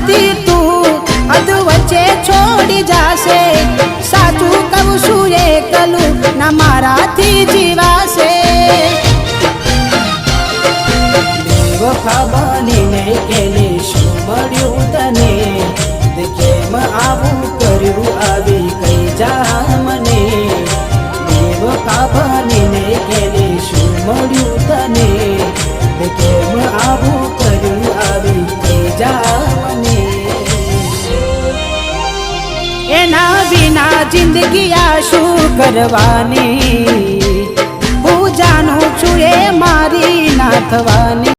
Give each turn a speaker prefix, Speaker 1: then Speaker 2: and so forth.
Speaker 1: નથી તું અધ વચ્ચે છોડી જાશે સાચું કહું છું એકલું ના મારાથી જીવાશે
Speaker 2: બેવફા બનીને કેને શું મળ્યું તને તે કેમ આવું કર્યું આવી કઈ જા મને બેવફા બનીને કેને શું મળ્યું તને તે કેમ આવું કર્યું આવી કઈ જા મને
Speaker 1: એના વિના જિંદગી આ શું કરવાની હું જાણું છું એ મારી ના થવાની